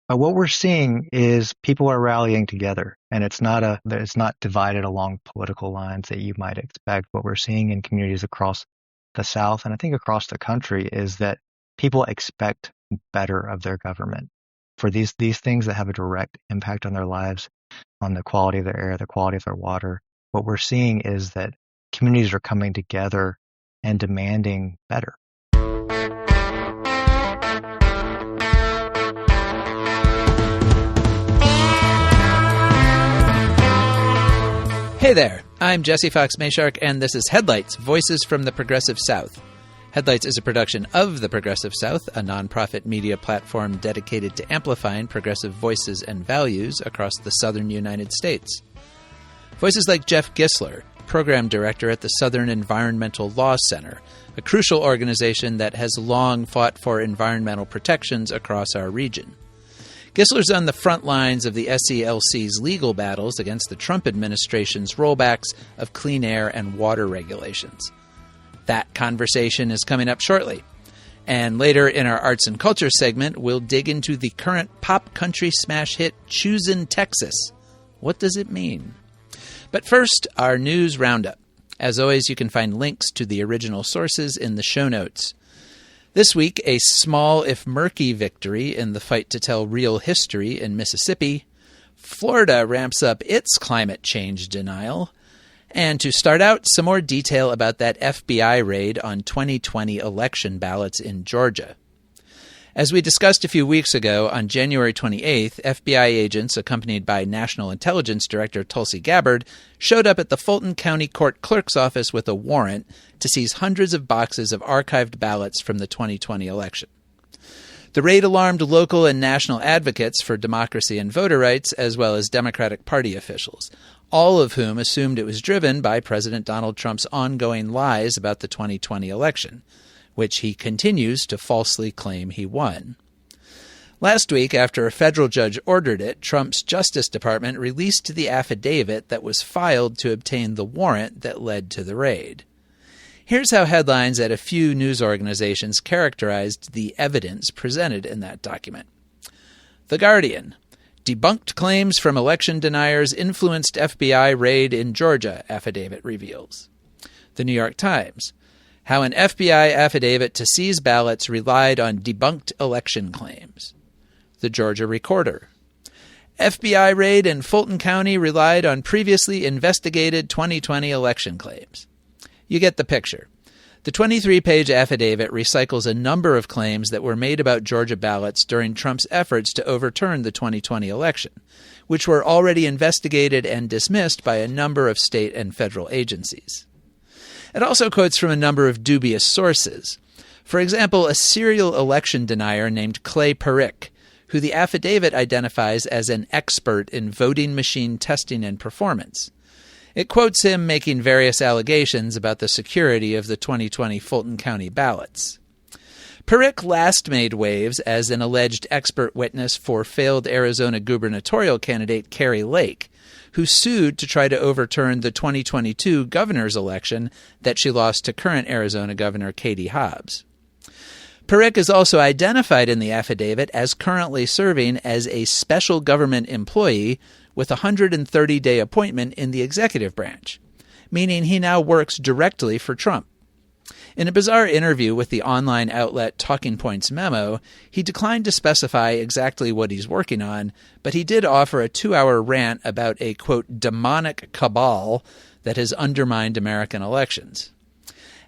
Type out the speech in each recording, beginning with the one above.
What we're seeing is people are rallying together, and it's not divided along political lines that you might expect. What we're seeing in communities across the South, and I think across the country, is that people expect better of their government for these things that have a direct impact on their lives, on the quality of their air, the quality of their water. What we're seeing is that communities are coming together and demanding better. Hey there, I'm Jesse Fox Mayshark, and this is Headlights, Voices from the Progressive South. Headlights is a production of the Progressive South, a nonprofit media platform dedicated to amplifying progressive voices and values across the southern United States. Voices like Geoff Gisler, program director at the Southern Environmental Law Center, a crucial organization that has long fought for environmental protections across our region. Gisler's on the front lines of the SELC's legal battles against the Trump administration's rollbacks of clean air and water regulations. That conversation is coming up shortly. And later in our arts and culture segment, we'll dig into the current pop country smash hit Choosin Texas. What does it mean? But first, our news roundup. As always, you can find links to the original sources in the show notes. This week, a small, if murky, victory in the fight to tell real history in Mississippi. Florida ramps up its climate change denial. And to start out, some more detail about that FBI raid on 2020 election ballots in Georgia. As we discussed a few weeks ago, on January 28th, FBI agents, accompanied by National Intelligence Director Tulsi Gabbard, showed up at the Fulton County Court Clerk's office with a warrant to seize hundreds of boxes of archived ballots from the 2020 election. The raid alarmed local and national advocates for democracy and voter rights, as well as Democratic Party officials, all of whom assumed it was driven by President Donald Trump's ongoing lies about the 2020 election, which he continues to falsely claim he won. Last week, after a federal judge ordered it, Trump's Justice Department released the affidavit that was filed to obtain the warrant that led to the raid. Here's how headlines at a few news organizations characterized the evidence presented in that document. The Guardian: debunked claims from election deniers influenced FBI raid in Georgia, affidavit reveals. The New York Times: how an FBI affidavit to seize ballots relied on debunked election claims. The Georgia Recorder: FBI raid in Fulton County relied on previously investigated 2020 election claims. You get the picture. The 23-page affidavit recycles a number of claims that were made about Georgia ballots during Trump's efforts to overturn the 2020 election, which were already investigated and dismissed by a number of state and federal agencies. It also quotes from a number of dubious sources. For example, a serial election denier named Clay Parrick, who the affidavit identifies as an expert in voting machine testing and performance. It quotes him making various allegations about the security of the 2020 Fulton County ballots. Parrick last made waves as an alleged expert witness for failed Arizona gubernatorial candidate Kari Lake, who sued to try to overturn the 2022 governor's election that she lost to current Arizona Governor Katie Hobbs. Parrick is also identified in the affidavit as currently serving as a special government employee with a 130-day appointment in the executive branch, meaning he now works directly for Trump. In a bizarre interview with the online outlet Talking Points Memo, he declined to specify exactly what he's working on, but he did offer a 2-hour rant about a, quote, demonic cabal that has undermined American elections.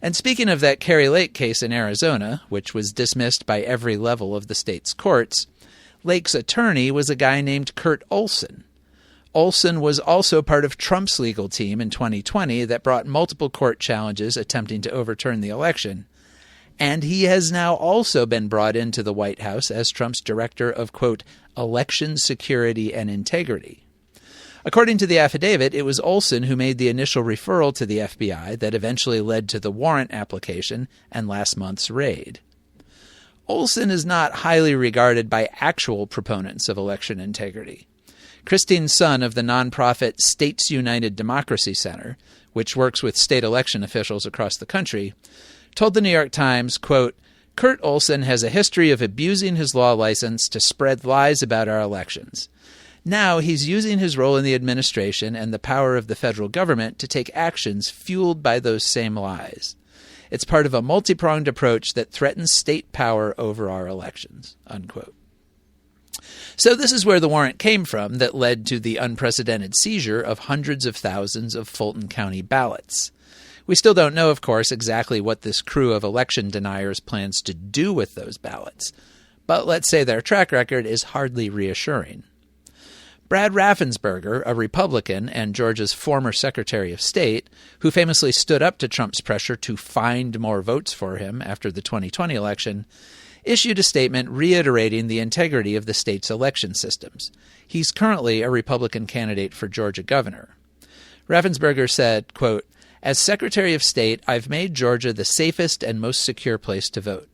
And speaking of that Kari Lake case in Arizona, which was dismissed by every level of the state's courts, Lake's attorney was a guy named Kurt Olson. Olson was also part of Trump's legal team in 2020 that brought multiple court challenges attempting to overturn the election. And he has now also been brought into the White House as Trump's director of, quote, election security and integrity. According to the affidavit, it was Olson who made the initial referral to the FBI that eventually led to the warrant application and last month's raid. Olson is not highly regarded by actual proponents of election integrity. Christine Sun of the nonprofit States United Democracy Center, which works with state election officials across the country, told the New York Times, quote, Kurt Olson has a history of abusing his law license to spread lies about our elections. Now he's using his role in the administration and the power of the federal government to take actions fueled by those same lies. It's part of a multi-pronged approach that threatens state power over our elections," unquote. So this is where the warrant came from that led to the unprecedented seizure of hundreds of thousands of Fulton County ballots. We still don't know, of course, exactly what this crew of election deniers plans to do with those ballots, but let's say their track record is hardly reassuring. Brad Raffensperger, a Republican and Georgia's former Secretary of State, who famously stood up to Trump's pressure to find more votes for him after the 2020 election, issued a statement reiterating the integrity of the state's election systems. He's currently a Republican candidate for Georgia governor. Raffensperger said, quote, "As Secretary of State, I've made Georgia the safest and most secure place to vote.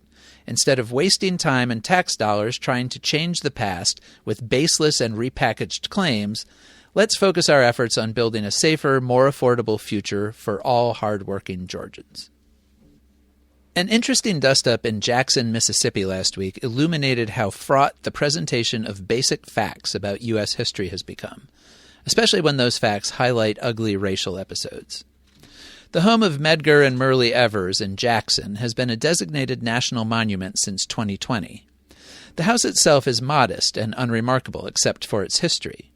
Instead of wasting time and tax dollars trying to change the past with baseless and repackaged claims, let's focus our efforts on building a safer, more affordable future for all hardworking Georgians." An interesting dust-up in Jackson, Mississippi last week illuminated how fraught the presentation of basic facts about U.S. history has become, especially when those facts highlight ugly racial episodes. The home of Medgar and Myrlie Evers in Jackson has been a designated national monument since 2020. The house itself is modest and unremarkable except for its history.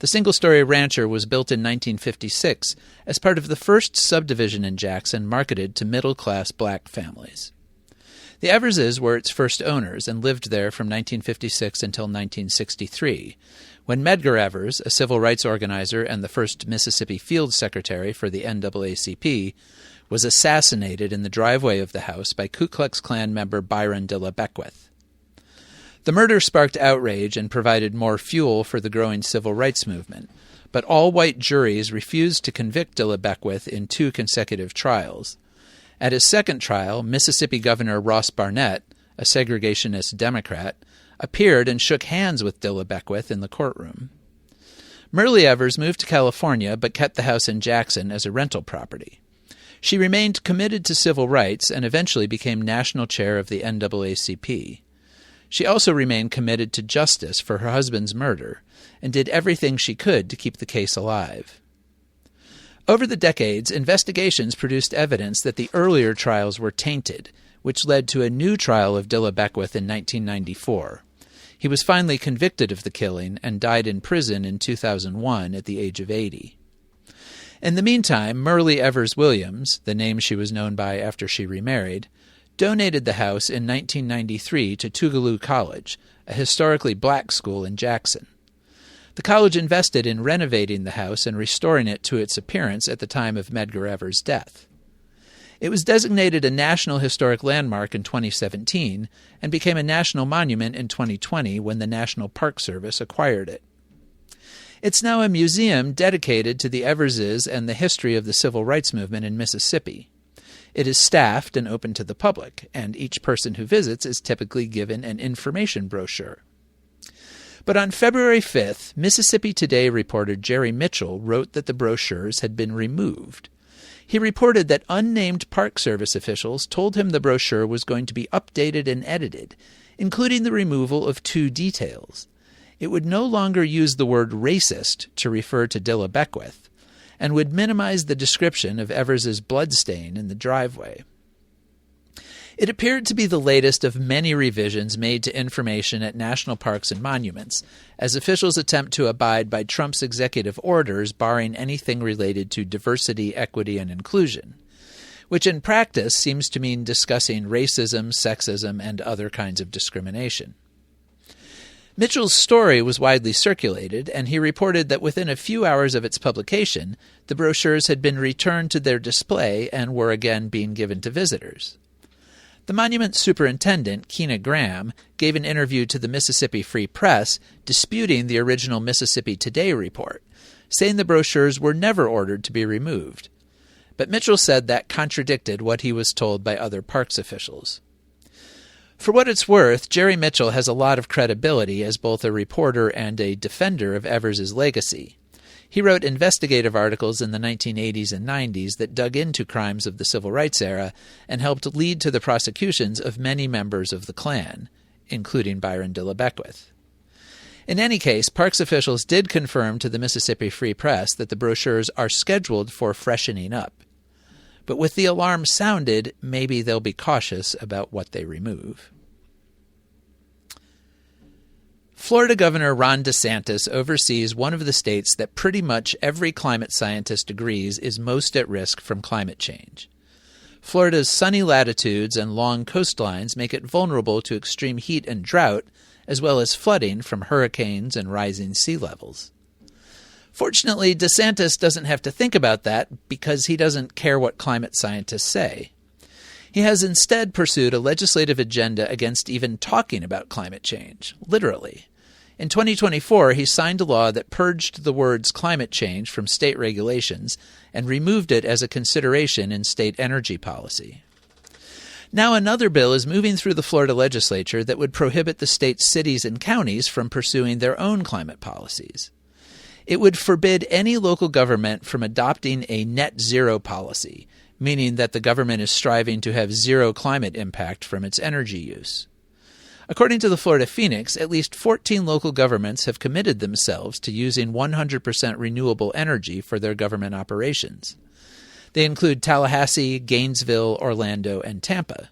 The single-story rancher was built in 1956 as part of the first subdivision in Jackson marketed to middle-class black families. The Everses were its first owners and lived there from 1956 until 1963, when Medgar Evers, a civil rights organizer and the first Mississippi Field Secretary for the NAACP, was assassinated in the driveway of the house by Ku Klux Klan member Byron de la Beckwith. The murder sparked outrage and provided more fuel for the growing civil rights movement, but all-white juries refused to convict de la Beckwith in 2 consecutive trials. At his second trial, Mississippi Governor Ross Barnett, a segregationist Democrat, appeared and shook hands with de la Beckwith in the courtroom. Myrlie Evers moved to California but kept the house in Jackson as a rental property. She remained committed to civil rights and eventually became national chair of the NAACP. She also remained committed to justice for her husband's murder and did everything she could to keep the case alive. Over the decades, investigations produced evidence that the earlier trials were tainted, which led to a new trial of de la Beckwith in 1994. He was finally convicted of the killing and died in prison in 2001 at the age of 80. In the meantime, Myrlie Evers Williams, the name she was known by after she remarried, donated the house in 1993 to Tougaloo College, a historically black school in Jackson. The college invested in renovating the house and restoring it to its appearance at the time of Medgar Evers' death. It was designated a National Historic Landmark in 2017 and became a national monument in 2020 when the National Park Service acquired it. It's now a museum dedicated to the Everses and the history of the civil rights movement in Mississippi. It is staffed and open to the public, and each person who visits is typically given an information brochure. But on February 5th, Mississippi Today reporter Jerry Mitchell wrote that the brochures had been removed. He reported that unnamed Park Service officials told him the brochure was going to be updated and edited, including the removal of 2 details. It would no longer use the word racist to refer to de la Beckwith, and would minimize the description of Evers's bloodstain in the driveway. It appeared to be the latest of many revisions made to information at national parks and monuments, as officials attempt to abide by Trump's executive orders barring anything related to diversity, equity, and inclusion, which in practice seems to mean discussing racism, sexism, and other kinds of discrimination. Mitchell's story was widely circulated, and he reported that within a few hours of its publication, the brochures had been returned to their display and were again being given to visitors. The monument's superintendent, Keena Graham, gave an interview to the Mississippi Free Press disputing the original Mississippi Today report, saying the brochures were never ordered to be removed. But Mitchell said that contradicted what he was told by other parks officials. For what it's worth, Jerry Mitchell has a lot of credibility as both a reporter and a defender of Evers's legacy. He wrote investigative articles in the 1980s and 90s that dug into crimes of the civil rights era and helped lead to the prosecutions of many members of the Klan, including Byron de la Beckwith. In any case, parks officials did confirm to the Mississippi Free Press that the brochures are scheduled for freshening up. But with the alarm sounded, maybe they'll be cautious about what they remove. Florida Governor Ron DeSantis oversees one of the states that pretty much every climate scientist agrees is most at risk from climate change. Florida's sunny latitudes and long coastlines make it vulnerable to extreme heat and drought, as well as flooding from hurricanes and rising sea levels. Fortunately, DeSantis doesn't have to think about that because he doesn't care what climate scientists say. He has instead pursued a legislative agenda against even talking about climate change, literally. In 2024, he signed a law that purged the words climate change from state regulations and removed it as a consideration in state energy policy. Now another bill is moving through the Florida legislature that would prohibit the state's cities and counties from pursuing their own climate policies. It would forbid any local government from adopting a net zero policy, meaning that the government is striving to have zero climate impact from its energy use. According to the Florida Phoenix, at least 14 local governments have committed themselves to using 100% renewable energy for their government operations. They include Tallahassee, Gainesville, Orlando, and Tampa.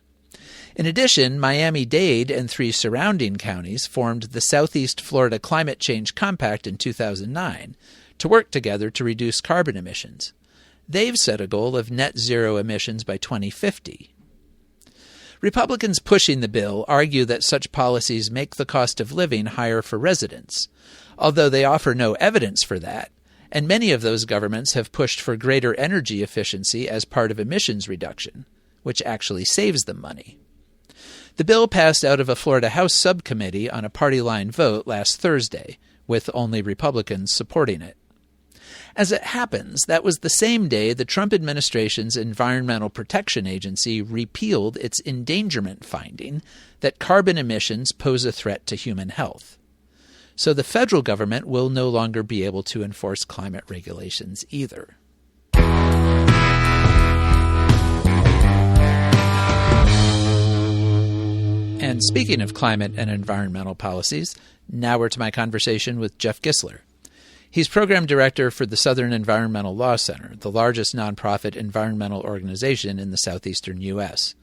In addition, Miami-Dade and 3 surrounding counties formed the Southeast Florida Climate Change Compact in 2009 to work together to reduce carbon emissions. They've set a goal of net zero emissions by 2050. Republicans pushing the bill argue that such policies make the cost of living higher for residents, although they offer no evidence for that, and many of those governments have pushed for greater energy efficiency as part of emissions reduction, which actually saves them money. The bill passed out of a Florida House subcommittee on a party-line vote last Thursday, with only Republicans supporting it. As it happens, that was the same day the Trump administration's Environmental Protection Agency repealed its endangerment finding that carbon emissions pose a threat to human health. So the federal government will no longer be able to enforce climate regulations either. And speaking of climate and environmental policies, now we're to my conversation with Geoff Gisler. He's program director for the Southern Environmental Law Center, the largest nonprofit environmental organization in the southeastern U.S.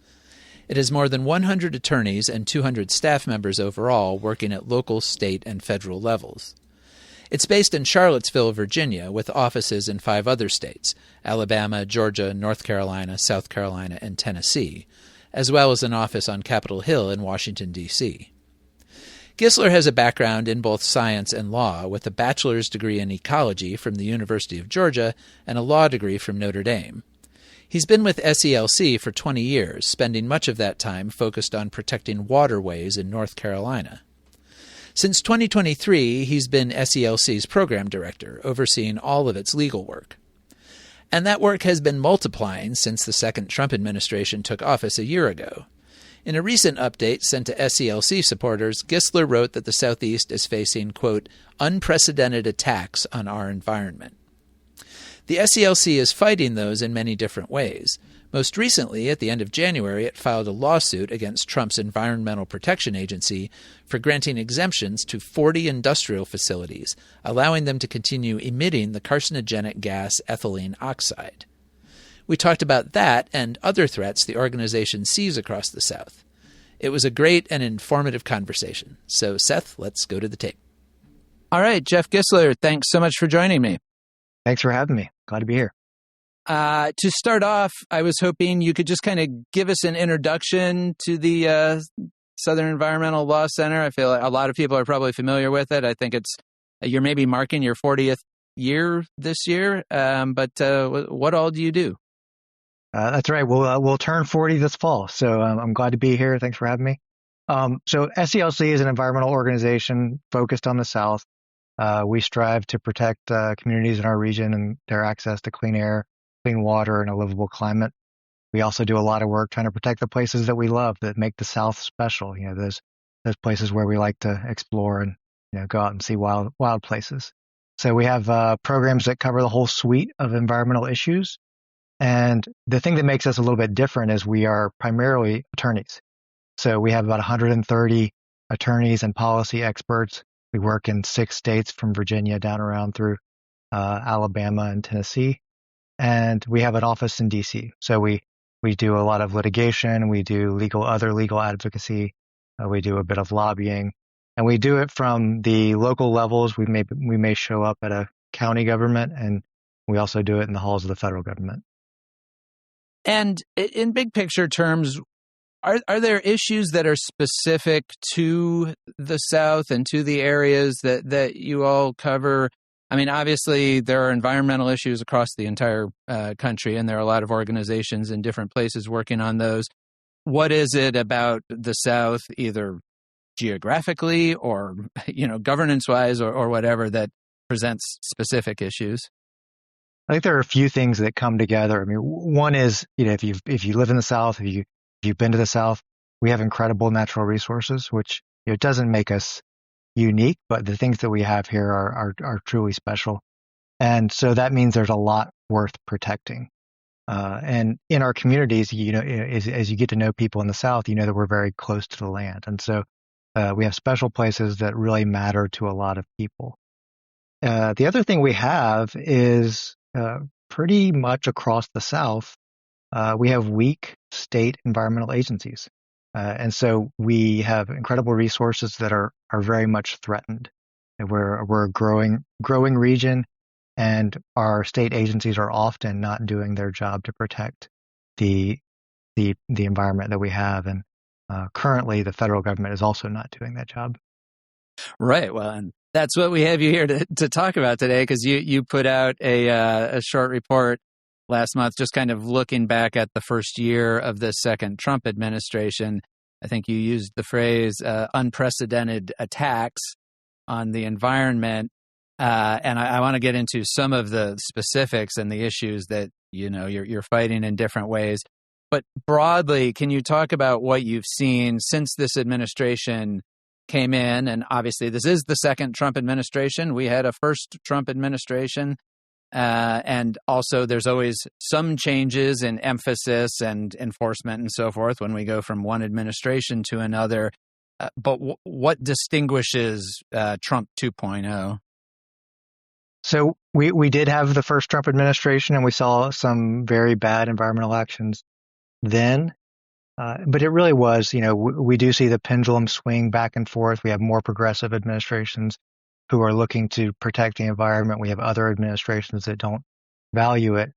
It has more than 100 attorneys and 200 staff members overall working at local, state, and federal levels. It's based in Charlottesville, Virginia, with offices in 5 other states, Alabama, Georgia, North Carolina, South Carolina, and Tennessee, as well as an office on Capitol Hill in Washington, D.C. Gisler has a background in both science and law, with a bachelor's degree in ecology from the University of Georgia and a law degree from Notre Dame. He's been with SELC for 20 years, spending much of that time focused on protecting waterways in North Carolina. Since 2023, he's been SELC's program director, overseeing all of its legal work. And that work has been multiplying since the second Trump administration took office a year ago. In a recent update sent to SELC supporters, Gisler wrote that the Southeast is facing, quote, unprecedented attacks on our environment. The SELC is fighting those in many different ways. Most recently, at the end of January, it filed a lawsuit against Trump's Environmental Protection Agency for granting exemptions to 40 industrial facilities, allowing them to continue emitting the carcinogenic gas ethylene oxide. We talked about that and other threats the organization sees across the South. It was a great and informative conversation. So, Seth, let's go to the tape. All right, Geoff Gisler, thanks so much for joining me. Thanks for having me. Glad to be here. To start off, I was hoping you could just kind of give us an introduction to the Southern Environmental Law Center. I feel like a lot of people are probably familiar with it. I think you're maybe marking your 40th year this year, but what all do you do? That's right. We'll turn 40 this fall, so I'm glad to be here. Thanks for having me. So SELC is an environmental organization focused on the South. We strive to protect communities in our region and their access to clean air, clean water, and a livable climate. We also do a lot of work trying to protect the places that we love that make the South special. You know, those places where we like to explore and go out and see wild places. So we have programs that cover the whole suite of environmental issues. And the thing that makes us a little bit different is we are primarily attorneys. So we have about 130 attorneys and policy experts. We work in 6 states from Virginia down around through Alabama and Tennessee. And we have an office in DC. So we do a lot of litigation. We do other legal advocacy. We do a bit of lobbying. And we do it from the local levels. We may show up at a county government, and we also do it in the halls of the federal government. And in big picture terms, are there issues that are specific to the South and to the areas that you all cover? I mean, obviously, there are environmental issues across the entire country, and there are a lot of organizations in different places working on those. What is it about the South, either geographically or, governance-wise or whatever, that presents specific issues? I think there are a few things that come together. I mean, one is, if you live in the South, if you've been to the South, we have incredible natural resources, which doesn't make us unique, but the things that we have here are truly special. And so that means there's a lot worth protecting. And in our communities, as you get to know people in the South, you know that we're very close to the land. And so we have special places that really matter to a lot of people. The other thing we have is pretty much across the South, we have weak state environmental agencies. And so we have incredible resources that are very much threatened. And we're a growing region, and our state agencies are often not doing their job to protect the environment that we have. And currently, the federal government is also not doing that job. Right. Well, and that's what we have you here to talk about today, because you put out a short report last month, just kind of looking back at the first year of the second Trump administration. I think you used the phrase unprecedented attacks on the environment. And I want to get into some of the specifics and the issues that, you're fighting in different ways. But broadly, can you talk about what you've seen since this administration came in? And obviously, this is the second Trump administration. We had a first Trump administration. And also, there's always some changes in emphasis and enforcement and so forth when we go from one administration to another. But what distinguishes Trump 2.0? So we did have the first Trump administration, and we saw some very bad environmental actions then. But it really was, we do see the pendulum swing back and forth. We have more progressive administrations who are looking to protect the environment. We have other administrations that don't value it.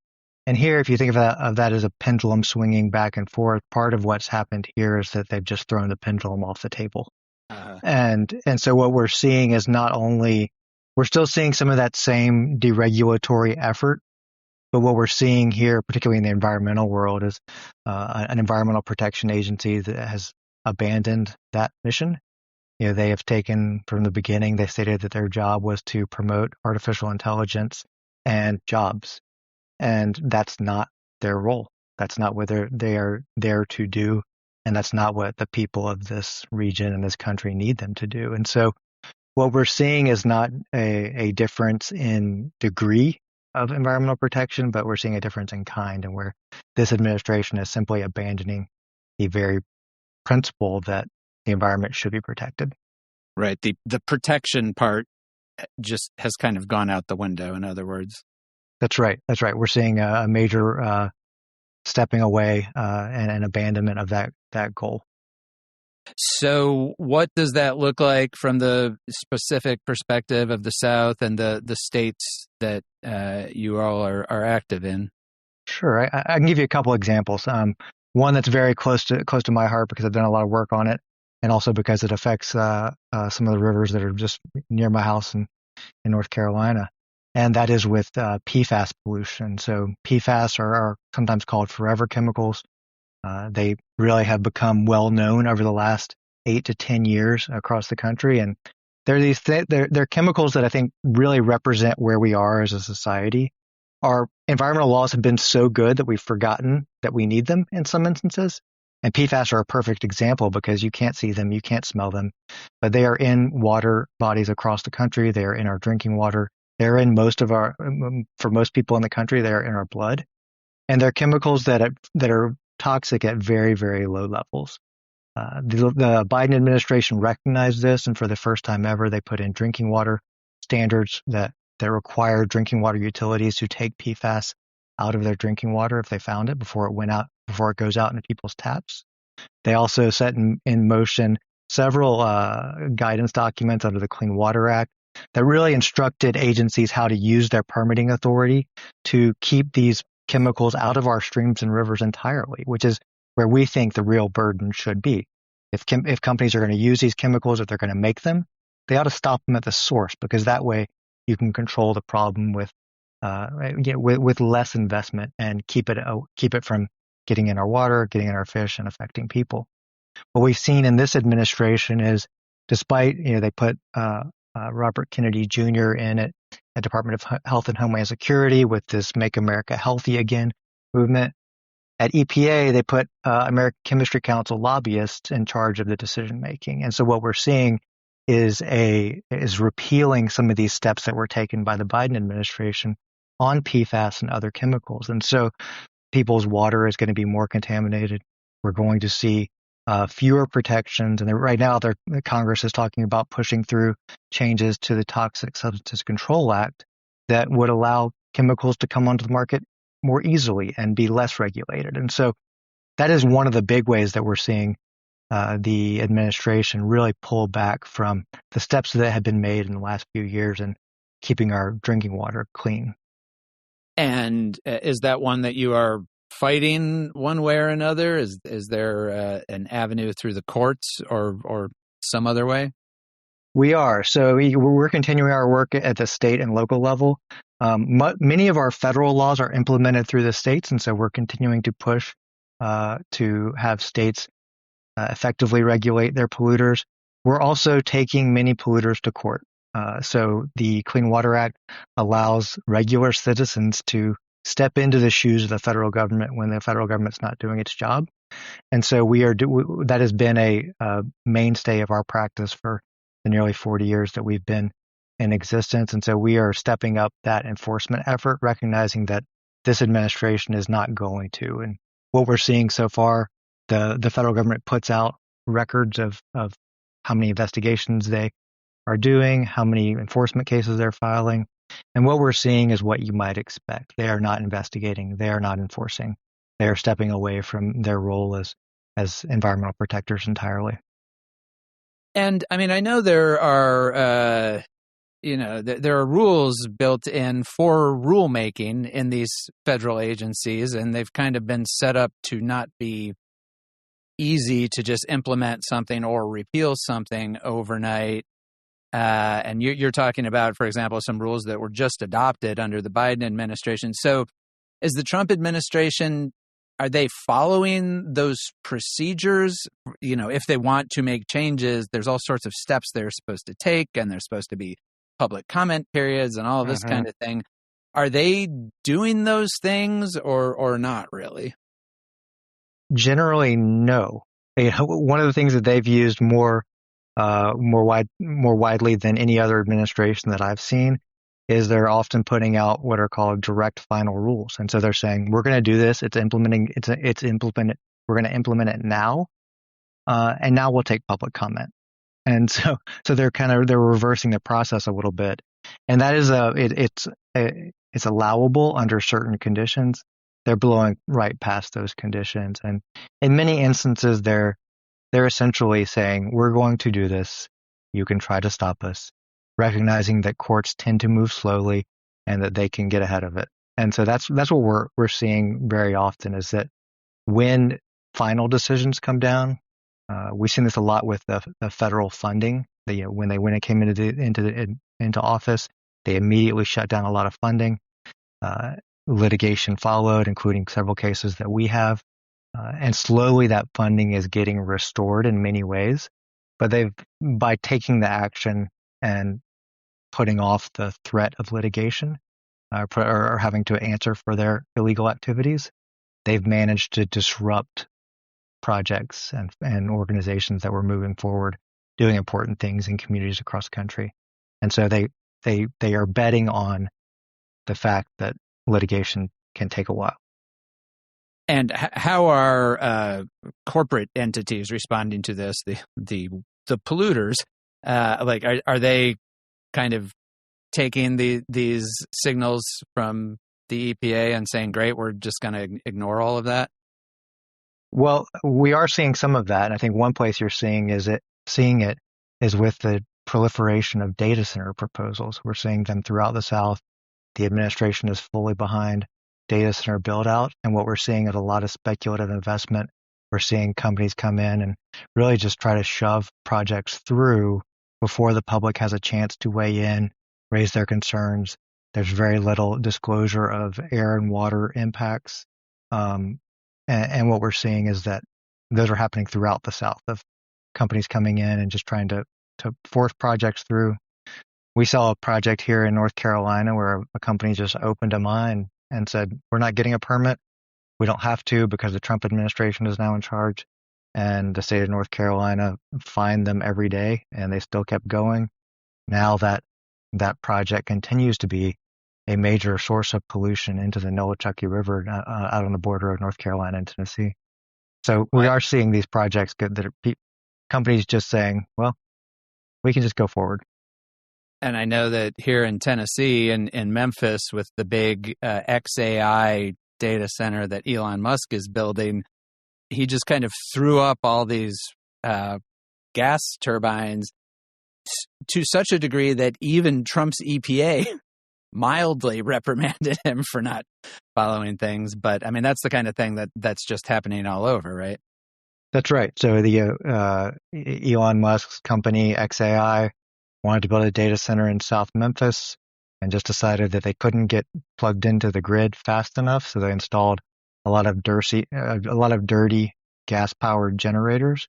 And here, if you think of that as a pendulum swinging back and forth, part of what's happened here is that they've just thrown the pendulum off the table. And so what we're seeing is not only, we're still seeing some of that same deregulatory effort, but what we're seeing here, particularly in the environmental world, is an environmental protection agency that has abandoned that mission. They have taken, from the beginning, they stated that their job was to promote artificial intelligence and jobs. And that's not their role. That's not what they are there to do. And that's not what the people of this region and this country need them to do. And so what we're seeing is not a difference in degree of environmental protection, but we're seeing a difference in kind, and where this administration is simply abandoning the very principle that the environment should be protected. Right. The protection part just has kind of gone out the window, in other words. That's right. We're seeing a major stepping away and an abandonment of that goal. So what does that look like from the specific perspective of the South and the states that you all are active in? Sure. I can give you a couple examples. One that's very close to my heart because I've done a lot of work on it, and also because it affects some of the rivers that are just near my house in North Carolina. And that is with PFAS pollution. So PFAS are sometimes called forever chemicals. They really have become well known over the last 8 to 10 years across the country. And they're chemicals that I think really represent where we are as a society. Our environmental laws have been so good that we've forgotten that we need them in some instances. And PFAS are a perfect example because you can't see them, you can't smell them, but they are in water bodies across the country. They are in our drinking water. They're in for most people in the country, they're in our blood. And they're chemicals that are toxic at very, very low levels. The Biden administration recognized this, and for the first time ever, they put in drinking water standards that require drinking water utilities to take PFAS out of their drinking water if they found it before it goes out into people's taps. They also set in motion several guidance documents under the Clean Water Act that really instructed agencies how to use their permitting authority to keep these chemicals out of our streams and rivers entirely, which is where we think the real burden should be. If companies are going to use these chemicals, if they're going to make them, they ought to stop them at the source, because that way you can control the problem with less investment and keep it from getting in our water, getting in our fish, and affecting people. What we've seen in this administration is, despite they put Robert Kennedy Jr. in at Department of Health and Homeland Security with this Make America Healthy Again movement. At EPA, they put American Chemistry Council lobbyists in charge of the decision making. And so what we're seeing is repealing some of these steps that were taken by the Biden administration on PFAS and other chemicals. And so people's water is going to be more contaminated. We're going to see fewer protections. And right now, Congress is talking about pushing through changes to the Toxic Substances Control Act that would allow chemicals to come onto the market more easily and be less regulated. And so that is one of the big ways that we're seeing the administration really pull back from the steps that have been made in the last few years in keeping our drinking water clean. And is that one that you are fighting one way or another? Is there an avenue through the courts or some other way? We are. So we're continuing our work at the state and local level. Many of our federal laws are implemented through the states, and so we're continuing to push to have states effectively regulate their polluters. We're also taking many polluters to court. So the Clean Water Act allows regular citizens to step into the shoes of the federal government when the federal government's not doing its job. And so that has been a mainstay of our practice for the nearly 40 years that we've been in existence. And so we are stepping up that enforcement effort, recognizing that this administration is not going to. And what we're seeing so far, the federal government puts out records of how many investigations they are doing, how many enforcement cases they're filing. And what we're seeing is what you might expect. They are not investigating. They are not enforcing. They are stepping away from their role as environmental protectors entirely. And I mean, I know there are, there are rules built in for rulemaking in these federal agencies, and they've kind of been set up to not be easy to just implement something or repeal something overnight. And you're talking about, for example, some rules that were just adopted under the Biden administration. So is the Trump administration, are they following those procedures? If they want to make changes, there's all sorts of steps they're supposed to take, and there's supposed to be public comment periods and all of this kind of thing. Are they doing those things or not really? Generally, no. One of the things that they've used more widely than any other administration that I've seen is they're often putting out what are called direct final rules. And so they're saying, we're going to do this. We're going to implement it now. And now we'll take public comment. And so they're reversing the process a little bit. And that is it's allowable under certain conditions. They're blowing right past those conditions. And in many instances, they're essentially saying, we're going to do this. You can try to stop us, recognizing that courts tend to move slowly and that they can get ahead of it. And so that's what we're seeing very often, is that when final decisions come down, we've seen this a lot with the federal funding. When it came into office, they immediately shut down a lot of funding. Litigation followed, including several cases that we have. And slowly that funding is getting restored in many ways. But by taking the action and putting off the threat of litigation or having to answer for their illegal activities, they've managed to disrupt projects and organizations that were moving forward, doing important things in communities across the country. And so they are betting on the fact that litigation can take a while. And how are corporate entities responding to this? The polluters, are they kind of taking these signals from the EPA and saying, "Great, we're just going to ignore all of that"? Well, we are seeing some of that, and I think one place you're seeing it is with the proliferation of data center proposals. We're seeing them throughout the South. The administration is fully behind data center build out, and what we're seeing is a lot of speculative investment. We're seeing companies come in and really just try to shove projects through before the public has a chance to weigh in, raise their concerns. There's very little disclosure of air and water impacts. And what we're seeing is that those are happening throughout the South, of companies coming in and just trying to force projects through. We saw a project here in North Carolina where a company just opened a mine and said, "We're not getting a permit. We don't have to because the Trump administration is now in charge." And the state of North Carolina fined them every day, and they still kept going. Now that project continues to be a major source of pollution into the Noachucky River out on the border of North Carolina and Tennessee. So we are seeing these projects that are companies just saying, "Well, we can just go forward." And I know that here in Tennessee and in Memphis with the big XAI data center that Elon Musk is building, he just kind of threw up all these gas turbines to such a degree that even Trump's EPA mildly reprimanded him for not following things. But I mean, that's the kind of thing that's just happening all over, right? That's right. So the Elon Musk's company XAI wanted to build a data center in South Memphis and just decided that they couldn't get plugged into the grid fast enough, so they installed a lot of dirty gas-powered generators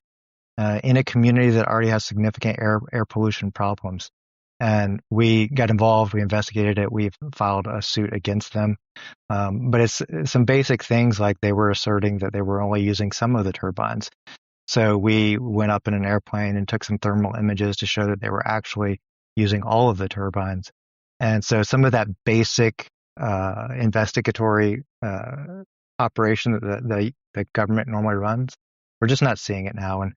in a community that already has significant air pollution problems. And we got involved, we investigated it, we've filed a suit against them. But it's some basic things like they were asserting that they were only using some of the turbines. So we went up in an airplane and took some thermal images to show that they were actually using all of the turbines. And so some of that basic investigatory operation that the government normally runs, we're just not seeing it now.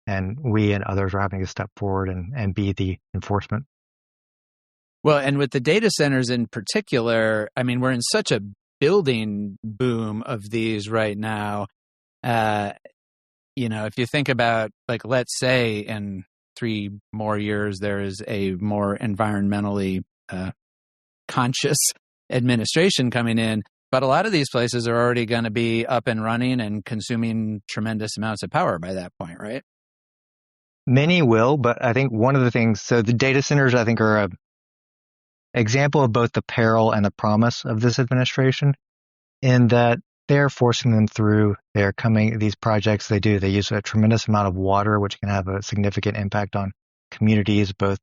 And we and others are having to step forward and be the enforcement. Well, and with the data centers in particular, I mean, we're in such a building boom of these right now. If you think about, like, let's say in 3 more years, there is a more environmentally conscious administration coming in, but a lot of these places are already going to be up and running and consuming tremendous amounts of power by that point, right? Many will, but I think one of the things, so the data centers, I think, are an example of both the peril and the promise of this administration, in that they're forcing them through. These projects they use a tremendous amount of water, which can have a significant impact on communities, both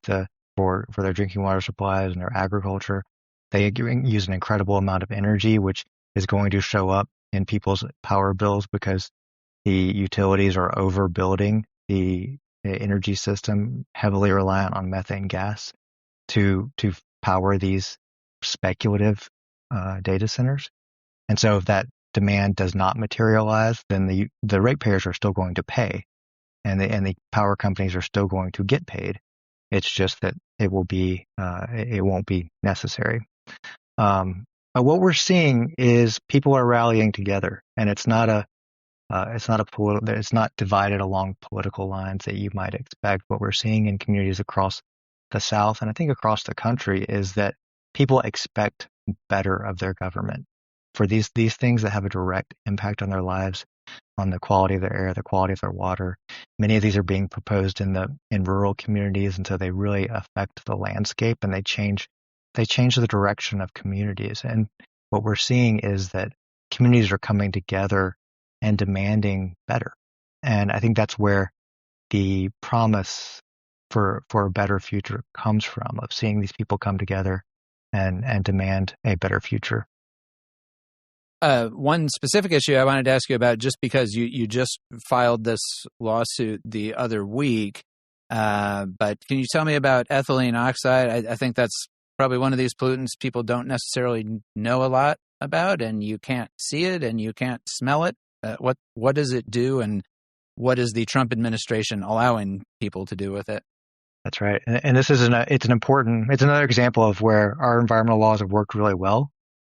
for their drinking water supplies and their agriculture. They use an incredible amount of energy, which is going to show up in people's power bills because the utilities are overbuilding the energy system, heavily reliant on methane gas to power these speculative data centers. And so if that demand does not materialize, then the ratepayers are still going to pay, and the power companies are still going to get paid. It's just that it won't be necessary. But what we're seeing is people are rallying together, and it's not divided along political lines that you might expect. What we're seeing in communities across the South, and I think across the country, is that people expect better of their government for these things that have a direct impact on their lives, on the quality of their air, the quality of their water. Many of these are being proposed in rural communities, and so they really affect the landscape, and they change the direction of communities. And what we're seeing is that communities are coming together and demanding better. And I think that's where the promise for a better future comes from, of seeing these people come together and demand a better future. One specific issue I wanted to ask you about, just because you just filed this lawsuit the other week, but can you tell me about ethylene oxide? I think that's probably one of these pollutants people don't necessarily know a lot about, and you can't see it and you can't smell it. What does it do, and what is the Trump administration allowing people to do with it? That's right. And this is it's another example of where our environmental laws have worked really well.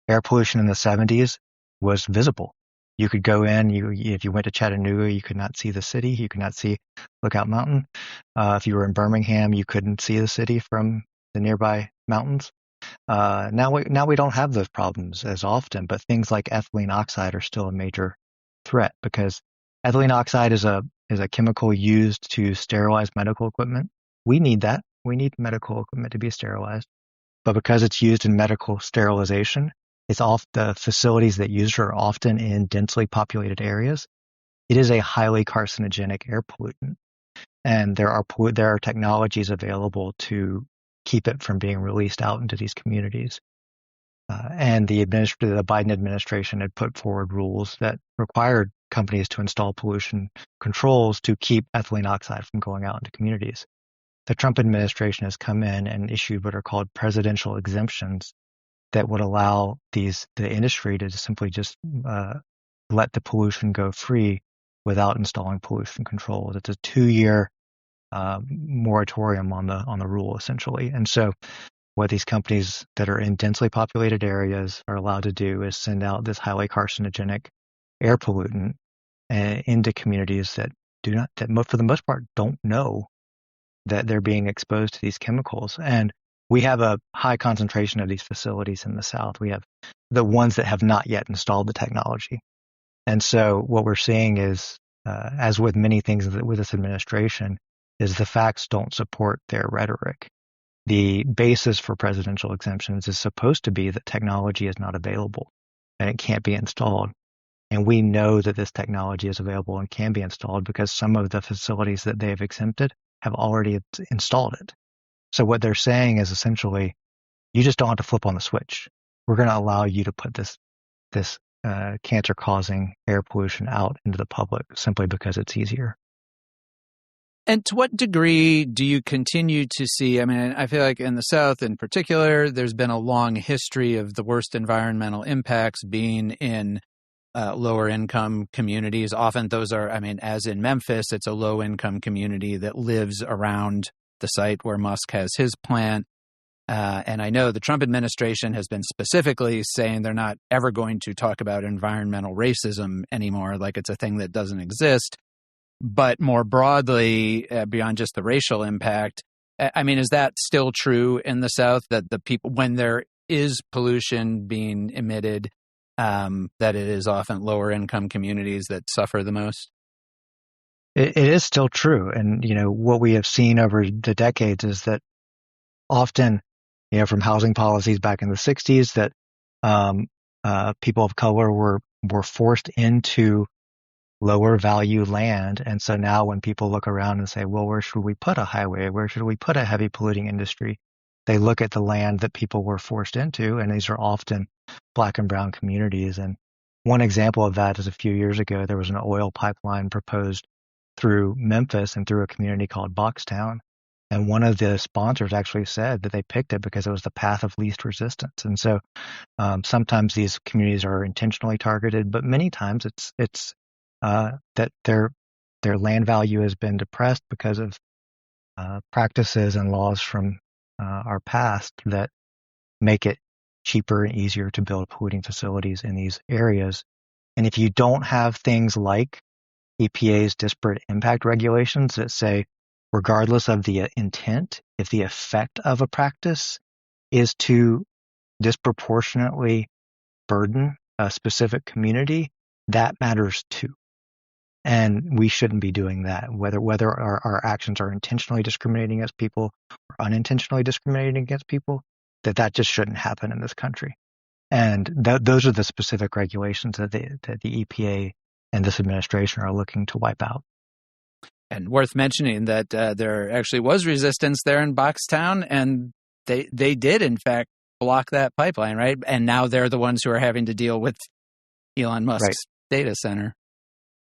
Air pollution in the 70s was visible. You could go in, if you went to Chattanooga, you could not see the city. You could not see Lookout Mountain. If you were in Birmingham, you couldn't see the city from the nearby mountains. Now we don't have those problems as often, but things like ethylene oxide are still a major threat because ethylene oxide is a chemical used to sterilize medical equipment. We need that. We need medical equipment to be sterilized. But because it's used in medical sterilization, the facilities that use it are often in densely populated areas. It is a highly carcinogenic air pollutant. And there are technologies available to keep it from being released out into these communities. And the Biden administration had put forward rules that required companies to install pollution controls to keep ethylene oxide from going out into communities. The Trump administration has come in and issued what are called presidential exemptions that would allow the industry to simply just let the pollution go free without installing pollution controls. It's a 2-year moratorium on the rule, essentially. And so what these companies that are in densely populated areas are allowed to do is send out this highly carcinogenic air pollutant into communities that for the most part don't know that they're being exposed to these chemicals. And we have a high concentration of these facilities in the South. We have the ones that have not yet installed the technology. And so what we're seeing is, as with many things with this administration, is the facts don't support their rhetoric. The basis for presidential exemptions is supposed to be that technology is not available and it can't be installed. And we know that this technology is available and can be installed because some of the facilities that they have exempted have already installed it. So what they're saying is essentially, you just don't have to flip on the switch. We're going to allow you to put this cancer-causing air pollution out into the public simply because it's easier. And to what degree do you continue to see, I mean, I feel like in the South in particular, there's been a long history of the worst environmental impacts being in lower income communities. Often those are, I mean, as in Memphis, it's a low income community that lives around the site where Musk has his plant. And I know the Trump administration has been specifically saying they're not ever going to talk about environmental racism anymore, like it's a thing that doesn't exist. But more broadly, beyond just the racial impact, I mean, is that still true in the South, that the people, when there is pollution being emitted, that it is often lower income communities that suffer the most? It is still true. And, what we have seen over the decades is that often, from housing policies back in the 60s, that people of color were forced into lower value land. And so now when people look around and say, well, where should we put a highway? Where should we put a heavy polluting industry? They look at the land that people were forced into, and these are often Black and brown communities. And one example of that is a few years ago, there was an oil pipeline proposed through Memphis and through a community called Boxtown. And one of the sponsors actually said that they picked it because it was the path of least resistance. And so sometimes these communities are intentionally targeted, but many times it's that their land value has been depressed because of practices and laws from our past that make it cheaper and easier to build polluting facilities in these areas. And if you don't have things like EPA's disparate impact regulations that say, regardless of the intent, if the effect of a practice is to disproportionately burden a specific community, that matters too. And we shouldn't be doing that, whether our actions are intentionally discriminating against people or unintentionally discriminating against people, that just shouldn't happen in this country. And those are the specific regulations that the EPA and this administration are looking to wipe out. And worth mentioning that there actually was resistance there in Boxtown, and they did, in fact, block that pipeline, right? And now they're the ones who are having to deal with Elon Musk's data center.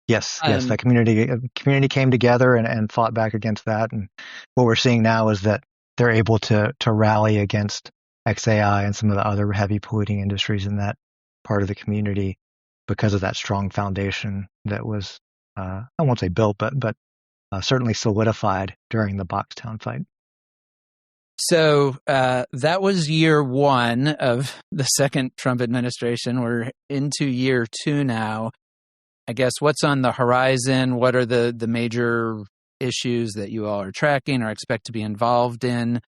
Yes. That community came together and fought back against that. And what we're seeing now is that they're able to rally against XAI and some of the other heavy polluting industries in that part of the community because of that strong foundation that was, I won't say built, but certainly solidified during the Boxtown fight. So that was year one of the second Trump administration. We're into year two now. I guess what's on the horizon? What are the major issues that you all are tracking or expect to be involved in?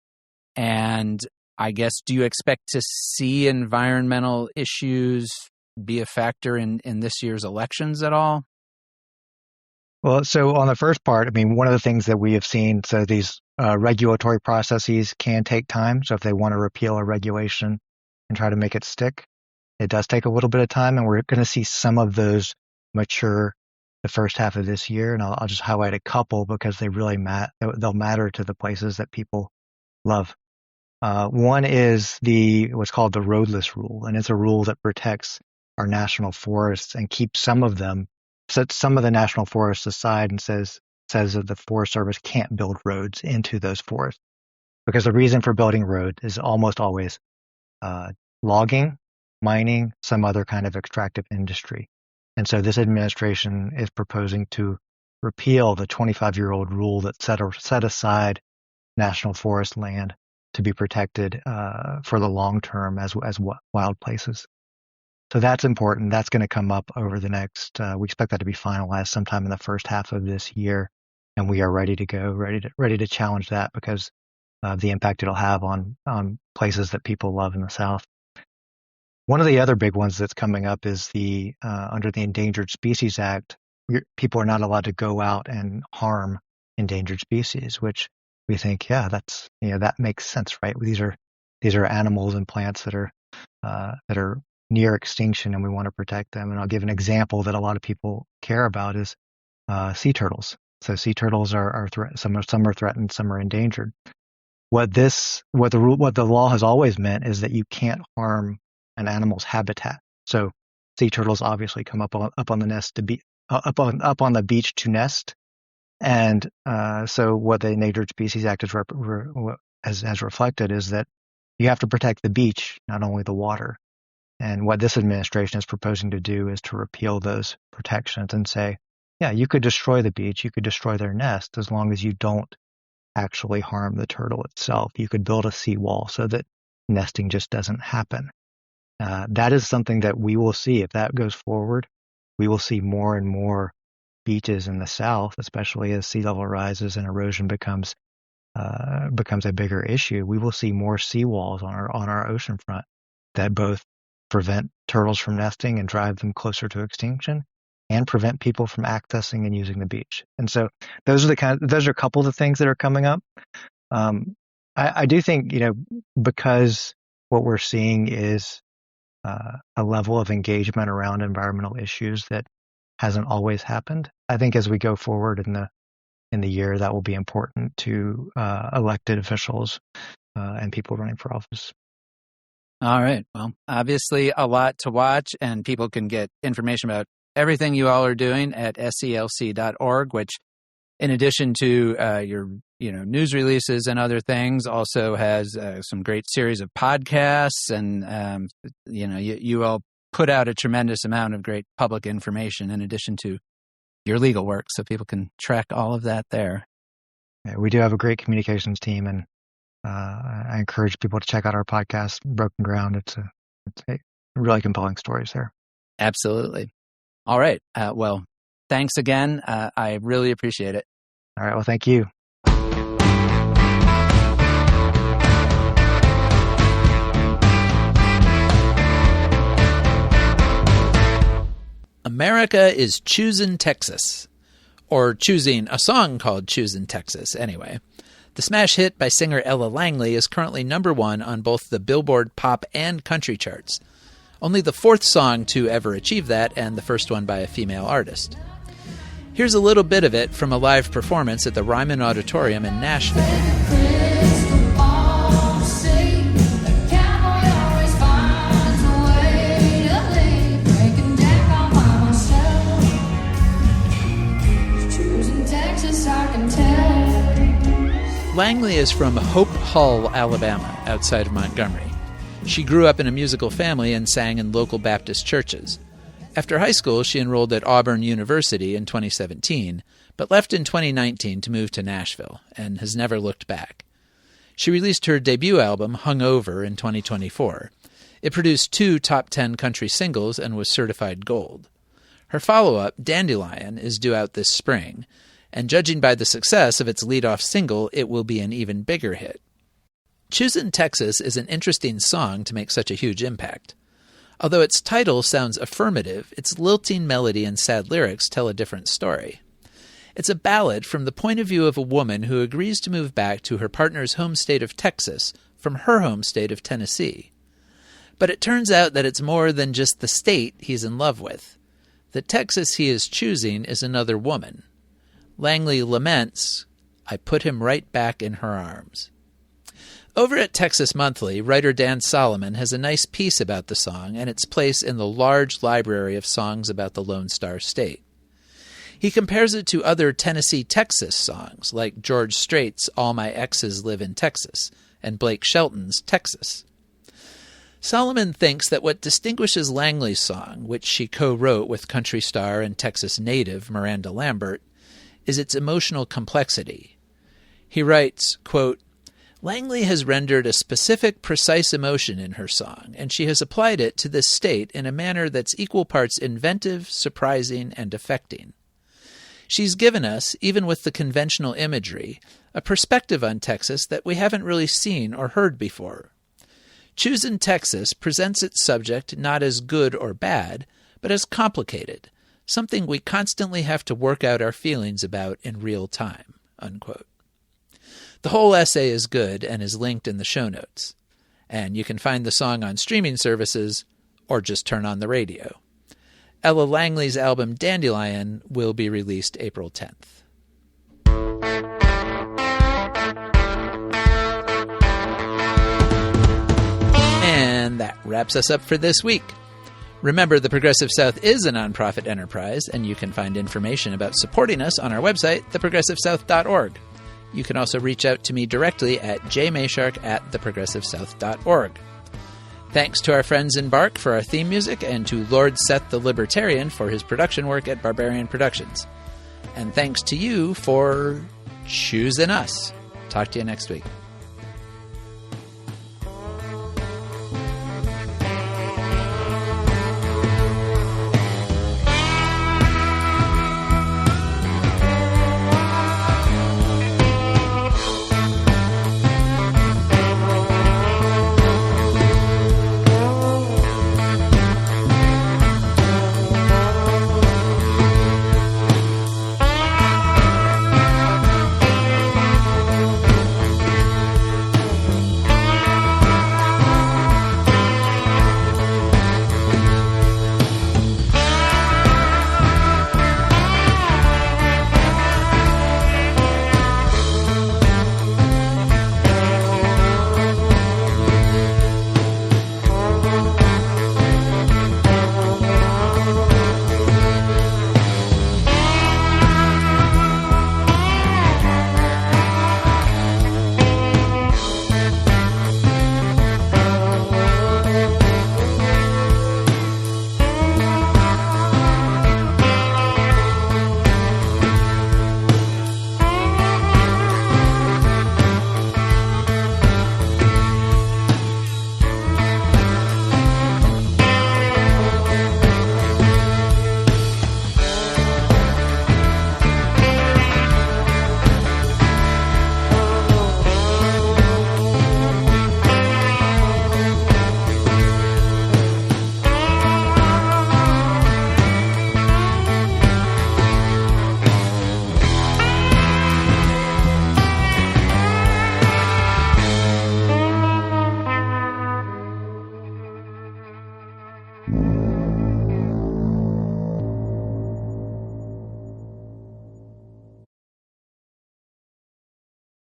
And I guess, do you expect to see environmental issues be a factor in this year's elections at all? Well, so on the first part, I mean, one of the things that we have seen, so these regulatory processes can take time. So if they want to repeal a regulation and try to make it stick, it does take a little bit of time. And we're going to see some of those mature the first half of this year. And I'll just highlight a couple because they really they'll matter to the places that people love. One is what's called the roadless rule. And it's a rule that protects our national forests and keeps some of them, sets some of the national forests aside and says that the Forest Service can't build roads into those forests. Because the reason for building roads is almost always logging, mining, some other kind of extractive industry. And so this administration is proposing to repeal the 25-year-old rule that set aside national forest land to be protected for the long term as wild places. So that's important. That's going to come up over the next, we expect that to be finalized sometime in the first half of this year. And we are ready to go, ready to challenge that because of the impact it'll have on places that people love in the South. One of the other big ones that's coming up is under the Endangered Species Act, people are not allowed to go out and harm endangered species, which we think, that makes sense, right? These are animals and plants that are near extinction, and we want to protect them. And I'll give an example that a lot of people care about is sea turtles. So sea turtles are some are threatened, some are endangered. What the law has always meant is that you can't harm an animal's habitat. So sea turtles obviously come up on the beach to nest, and so what the Endangered Species Act has reflected is that you have to protect the beach, not only the water. And what this administration is proposing to do is to repeal those protections and say, yeah, you could destroy the beach, you could destroy their nest as long as you don't actually harm the turtle itself. You could build a seawall so that nesting just doesn't happen. That is something that we will see. If that goes forward, we will see more and more beaches in the South, especially as sea level rises and erosion becomes a bigger issue. We will see more seawalls on our oceanfront that both prevent turtles from nesting and drive them closer to extinction, and prevent people from accessing and using the beach. And so those are a couple of the things that are coming up. I do think, because what we're seeing is a level of engagement around environmental issues that hasn't always happened. I think as we go forward in the year, that will be important to elected officials and people running for office. All right. Well, obviously a lot to watch, and people can get information about everything you all are doing at SELC.org, which, in addition to your news releases and other things, also has some great series of podcasts, and you all put out a tremendous amount of great public information in addition to your legal work, so people can track all of that there. Yeah, we do have a great communications team, and I encourage people to check out our podcast, Broken Ground. It's really compelling stories there. Absolutely. All right. Well, thanks again. I really appreciate it. All right. Well, thank you. America is Choosin Texas, or choosing a song called Choosin Texas, anyway. The smash hit by singer Ella Langley is currently #1 on both the Billboard pop and country charts. Only the 4th song to ever achieve that, and the first one by a female artist. Here's a little bit of it from a live performance at the Ryman Auditorium in Nashville. Langley is from Hope Hull, Alabama, outside of Montgomery. She grew up in a musical family and sang in local Baptist churches. After high school, she enrolled at Auburn University in 2017, but left in 2019 to move to Nashville, and has never looked back. She released her debut album, Hungover, in 2024. It produced 2 top 10 country singles and was certified gold. Her follow-up, Dandelion, is due out this spring, and judging by the success of its lead-off single, it will be an even bigger hit. Choosin Texas is an interesting song to make such a huge impact. Although its title sounds affirmative, its lilting melody and sad lyrics tell a different story. It's a ballad from the point of view of a woman who agrees to move back to her partner's home state of Texas from her home state of Tennessee. But it turns out that it's more than just the state he's in love with. The Texas he is choosing is another woman. Langley laments, "I put him right back in her arms." Over at Texas Monthly, writer Dan Solomon has a nice piece about the song and its place in the large library of songs about the Lone Star State. He compares it to other Tennessee-Texas songs, like George Strait's All My Exes Live in Texas and Blake Shelton's Texas. Solomon thinks that what distinguishes Langley's song, which she co-wrote with country star and Texas native Miranda Lambert, is its emotional complexity. He writes, quote, "Langley has rendered a specific, precise emotion in her song, and she has applied it to this state in a manner that's equal parts inventive, surprising, and affecting. She's given us, even with the conventional imagery, a perspective on Texas that we haven't really seen or heard before. Choosin Texas presents its subject not as good or bad, but as complicated, something we constantly have to work out our feelings about in real time." Unquote. The whole essay is good and is linked in the show notes. And you can find the song on streaming services or just turn on the radio. Ella Langley's album Dandelion will be released April 10th. And that wraps us up for this week. Remember, the Progressive South is a nonprofit enterprise, and you can find information about supporting us on our website, theprogressivesouth.org. You can also reach out to me directly at jmayshark@theprogressivesouth.org. Thanks to our friends in Bark for our theme music, and to Lord Seth the Libertarian for his production work at Barbarian Productions. And thanks to you for choosing us. Talk to you next week.